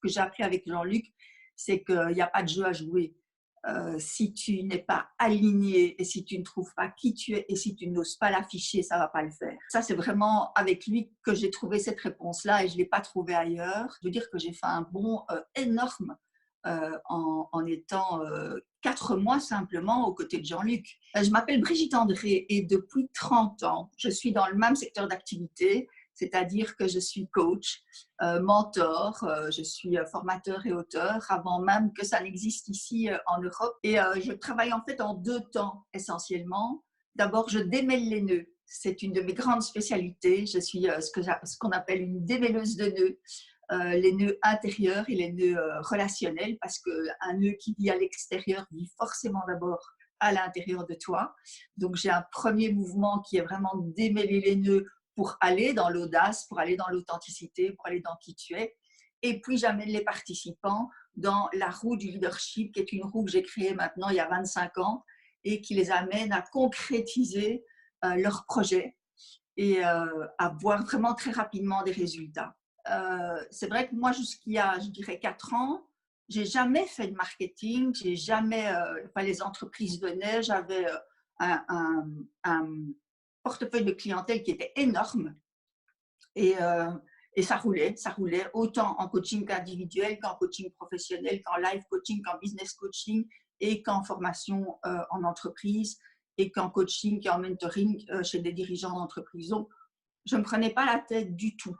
que j'ai appris avec Jean-Luc, c'est qu'il n'y a pas de jeu à jouer. Si tu n'es pas aligné et si tu ne trouves pas qui tu es et si tu n'oses pas l'afficher, ça ne va pas le faire. Ça, c'est vraiment avec lui que j'ai trouvé cette réponse-là et je ne l'ai pas trouvée ailleurs. Je veux dire que j'ai fait un bond énorme en étant 4 mois simplement aux côtés de Jean-Luc. Je m'appelle Brigitte André et depuis 30 ans, je suis dans le même secteur d'activité, c'est-à-dire que je suis coach, mentor, je suis formateur et auteur avant même que ça n'existe ici en Europe. Et je travaille en fait en 2 temps essentiellement. D'abord, je démêle les nœuds. C'est une de mes grandes spécialités. Je suis ce qu'on appelle une démêleuse de nœuds. Les nœuds intérieurs et les nœuds relationnels, parce qu'un nœud qui vit à l'extérieur vit forcément d'abord à l'intérieur de toi. Donc, j'ai un premier mouvement qui est vraiment démêler les nœuds pour aller dans l'audace, pour aller dans l'authenticité, pour aller dans qui tu es. Et puis, j'amène les participants dans la roue du leadership, qui est une roue que j'ai créée maintenant il y a 25 ans et qui les amène à concrétiser leurs projets et à voir vraiment très rapidement des résultats. C'est vrai que moi, jusqu'il y a, je dirais, 4 ans, j'ai jamais fait de marketing, j'ai jamais, les entreprises venaient, j'avais un portefeuille de clientèle qui était énorme et, ça roulait autant en coaching individuel qu'en coaching professionnel, qu'en live coaching, qu'en business coaching et qu'en formation en entreprise et qu'en coaching et en mentoring chez des dirigeants d'entreprise. Donc, je ne me prenais pas la tête du tout.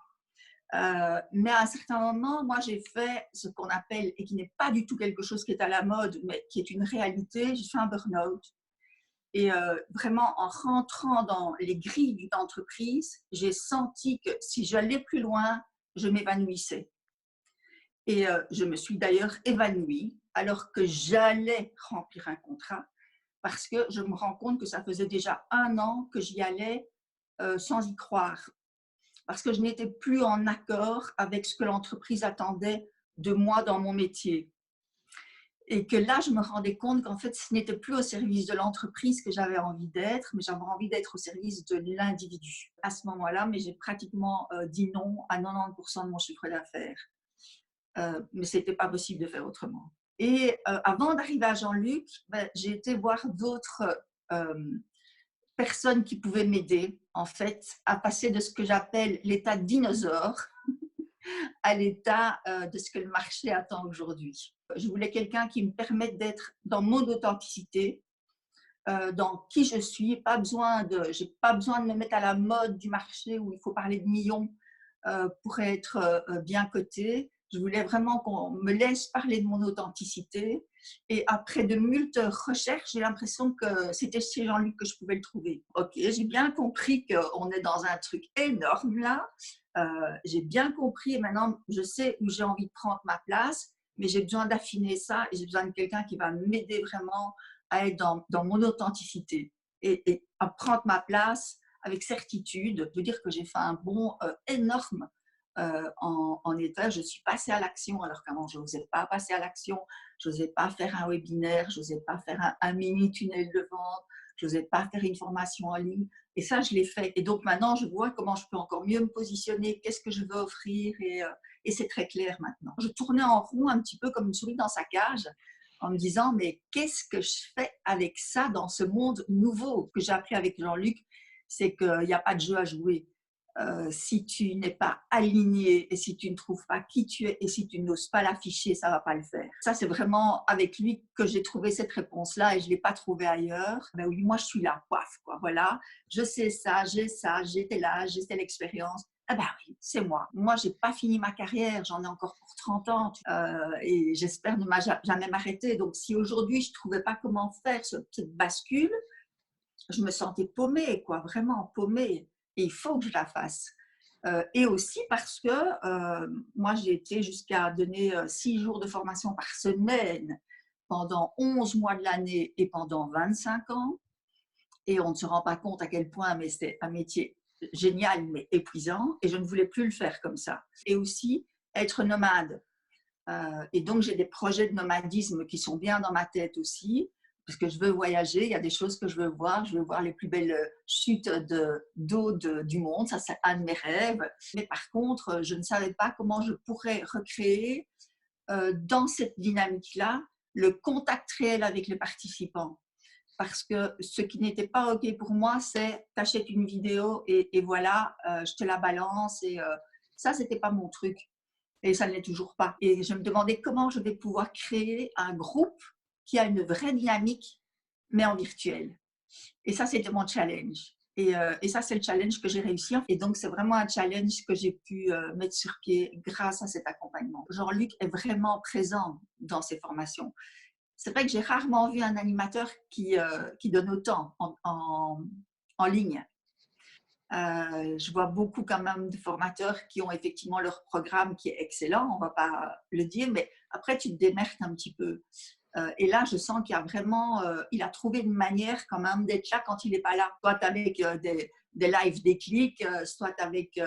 Mais à un certain moment, moi, j'ai fait ce qu'on appelle, et qui n'est pas du tout quelque chose qui est à la mode, mais qui est une réalité, j'ai fait un burn-out. Et vraiment, en rentrant dans les grilles d'une entreprise, j'ai senti que si j'allais plus loin, je m'évanouissais. Et je me suis d'ailleurs évanouie alors que j'allais remplir un contrat parce que je me rends compte que ça faisait déjà 1 an que j'y allais sans y croire. Parce que je n'étais plus en accord avec ce que l'entreprise attendait de moi dans mon métier. Et que là, je me rendais compte qu'en fait, ce n'était plus au service de l'entreprise que j'avais envie d'être, mais j'avais envie d'être au service de l'individu. À ce moment-là, mais j'ai pratiquement dit non à 90% de mon chiffre d'affaires. Mais ce n'était pas possible de faire autrement. Et avant d'arriver à Jean-Luc, j'ai été voir d'autres personnes qui pouvaient m'aider, en fait, à passer de ce que j'appelle l'état de dinosaure à l'état de ce que le marché attend aujourd'hui. Je voulais quelqu'un qui me permette d'être dans mon authenticité, dans qui je suis. Je n'ai pas besoin de me mettre à la mode du marché où il faut parler de millions pour être bien coté. Je voulais vraiment qu'on me laisse parler de mon authenticité. Et après de multiples recherches, j'ai l'impression que c'était chez Jean-Luc que je pouvais le trouver. Ok, j'ai bien compris qu'on est dans un truc énorme là. J'ai bien compris et maintenant je sais où j'ai envie de prendre ma place, mais j'ai besoin d'affiner ça et j'ai besoin de quelqu'un qui va m'aider vraiment à être dans mon authenticité et à prendre ma place avec certitude, de dire que j'ai fait un bond énorme en état. Je suis passée à l'action alors qu'avant je n'osais pas passer à l'action, je n'osais pas faire un webinaire, je n'osais pas faire un mini tunnel de vente, je n'osais pas faire une formation en ligne. Et ça, je l'ai fait. Et donc maintenant, je vois comment je peux encore mieux me positionner, qu'est-ce que je veux offrir et c'est très clair maintenant. Je tournais en rond un petit peu comme une souris dans sa cage en me disant, mais qu'est-ce que je fais avec ça dans ce monde nouveau que j'ai appris avec Jean-Luc, c'est qu'il n'y a pas de jeu à jouer. Si tu n'es pas aligné et si tu ne trouves pas qui tu es et si tu n'oses pas l'afficher, ça ne va pas le faire. Ça, c'est vraiment avec lui que j'ai trouvé cette réponse-là et je ne l'ai pas trouvée ailleurs. Ben oui, moi, je suis là, paf, quoi, voilà. Je sais ça, j'étais là, j'ai telle expérience. Ah ben oui, c'est moi. Moi, je n'ai pas fini ma carrière, j'en ai encore pour 30 ans et j'espère ne jamais m'arrêter. Donc, si aujourd'hui, je ne trouvais pas comment faire cette bascule, je me sentais paumée, quoi, vraiment paumée. Et il faut que je la fasse. Et aussi parce que moi, j'ai été jusqu'à donner 6 jours de formation par semaine pendant 11 mois de l'année et pendant 25 ans. Et on ne se rend pas compte à quel point, mais c'était un métier génial, mais épuisant. Et je ne voulais plus le faire comme ça. Et aussi, être nomade. Et donc, j'ai des projets de nomadisme qui sont bien dans ma tête aussi, parce que je veux voyager, il y a des choses que je veux voir les plus belles chutes d'eau du monde, ça c'est un de mes rêves. Mais par contre, je ne savais pas comment je pourrais recréer dans cette dynamique-là, le contact réel avec les participants. Parce que ce qui n'était pas OK pour moi, c'est t'achètes une vidéo et voilà, je te la balance. Et ça, c'était pas mon truc. Et ça ne l'est toujours pas. Et je me demandais comment je vais pouvoir créer un groupe qui a une vraie dynamique, mais en virtuel. Et ça, c'était mon challenge. Et ça, c'est le challenge que j'ai réussi. Et donc, c'est vraiment un challenge que j'ai pu mettre sur pied grâce à cet accompagnement. Jean-Luc est vraiment présent dans ses formations. C'est vrai que j'ai rarement vu un animateur qui donne autant en ligne. Je vois beaucoup quand même de formateurs qui ont effectivement leur programme qui est excellent, on ne va pas le dire, mais après, tu te démerdes un petit peu. Et là, je sens qu'il y a vraiment, il a trouvé une manière quand même d'être là quand il n'est pas là, soit avec des lives déclics, soit avec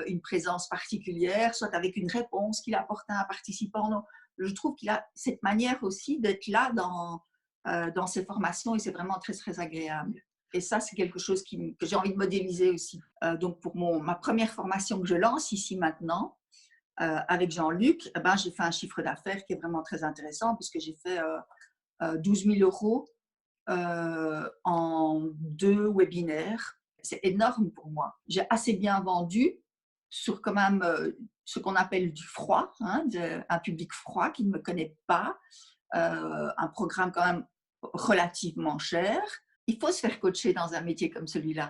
une présence particulière, soit avec une réponse qu'il apporte à un participant. Donc, je trouve qu'il a cette manière aussi d'être là dans ses formations et c'est vraiment très, très agréable. Et ça, c'est quelque chose que j'ai envie de modéliser aussi. Donc, pour ma première formation que je lance ici maintenant, avec Jean-Luc, eh ben, j'ai fait un chiffre d'affaires qui est vraiment très intéressant puisque j'ai fait 12 000 euros en 2 webinaires. C'est énorme pour moi. J'ai assez bien vendu sur quand même ce qu'on appelle du froid, hein, un public froid qui ne me connaît pas, un programme quand même relativement cher. Il faut se faire coacher dans un métier comme celui-là.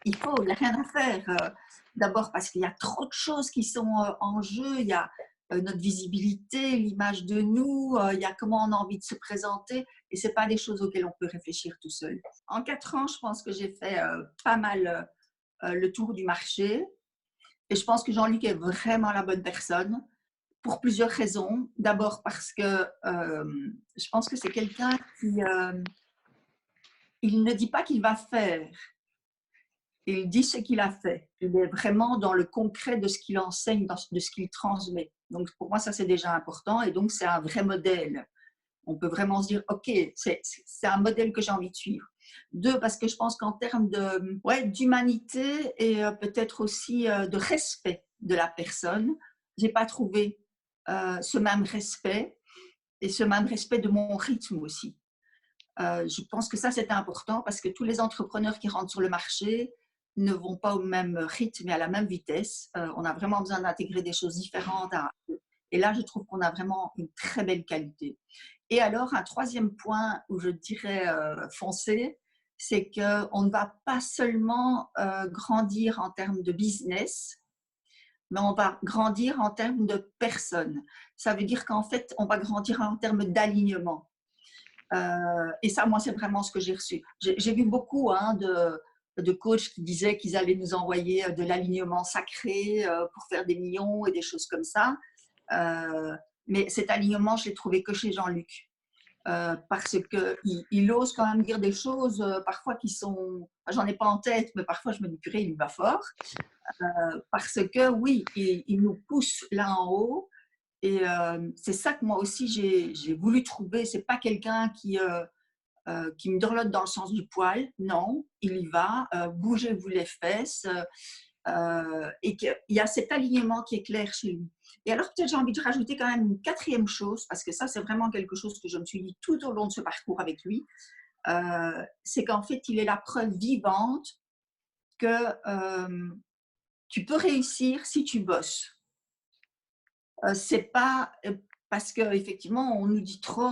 Il n'y a rien à faire. D'abord parce qu'il y a trop de choses qui sont en jeu. Il y a notre visibilité, l'image de nous, il y a comment on a envie de se présenter. Et ce n'est pas des choses auxquelles on peut réfléchir tout seul. En 4 ans, je pense que j'ai fait pas mal le tour du marché. Et je pense que Jean-Luc est vraiment la bonne personne pour plusieurs raisons. D'abord parce que je pense que c'est quelqu'un qui il ne dit pas qu'il va faire, il dit ce qu'il a fait. Il est vraiment dans le concret de ce qu'il enseigne, de ce qu'il transmet. Donc pour moi, ça c'est déjà important et donc c'est un vrai modèle. On peut vraiment se dire, OK, c'est un modèle que j'ai envie de suivre. 2, parce que je pense qu'en termes d'humanité et peut-être aussi de respect de la personne, je n'ai pas trouvé ce même respect et ce même respect de mon rythme aussi. Je pense que ça, c'est important parce que tous les entrepreneurs qui rentrent sur le marché ne vont pas au même rythme et à la même vitesse. On a vraiment besoin d'intégrer des choses différentes. Et là, je trouve qu'on a vraiment une très belle qualité. Et alors, un troisième point où je dirais foncer, c'est qu'on ne va pas seulement grandir en termes de business, mais on va grandir en termes de personnes. Ça veut dire qu'en fait, on va grandir en termes d'alignement. Et ça, moi, c'est vraiment ce que j'ai reçu. J'ai vu beaucoup de coachs qui disaient qu'ils allaient nous envoyer de l'alignement sacré pour faire des millions et des choses comme ça. Mais cet alignement, je l'ai trouvé que chez Jean-Luc. Parce qu'il ose quand même dire des choses parfois qui sont… J'en ai pas en tête, mais parfois je me dis, purée, il va fort. Parce que oui, il nous pousse là en haut. Et c'est ça que moi aussi j'ai voulu trouver. C'est pas quelqu'un qui me dorlote dans le sens du poil. Non, il y va. Bougez-vous les fesses. Et qu'il y a cet alignement qui est clair chez lui. Et alors peut-être j'ai envie de rajouter quand même une quatrième chose, parce que ça c'est vraiment quelque chose que je me suis dit tout au long de ce parcours avec lui, c'est qu'en fait il est la preuve vivante que tu peux réussir si tu bosses. C'est pas parce qu'effectivement on nous dit trop,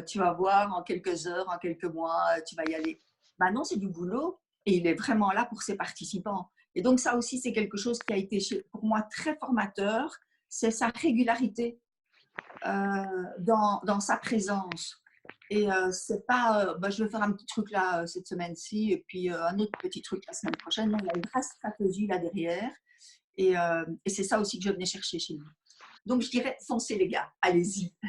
tu vas voir en quelques heures, en quelques mois, tu vas y aller. Ben non, c'est du boulot et il est vraiment là pour ses participants. Et donc ça aussi, c'est quelque chose qui a été pour moi très formateur, c'est sa régularité dans sa présence. Et c'est pas, je vais faire un petit truc là cette semaine-ci et puis un autre petit truc la semaine prochaine. Non, il y a une vraie stratégie là derrière. Et c'est ça aussi que je venais chercher chez lui. Donc je dirais, foncez les gars, allez-y.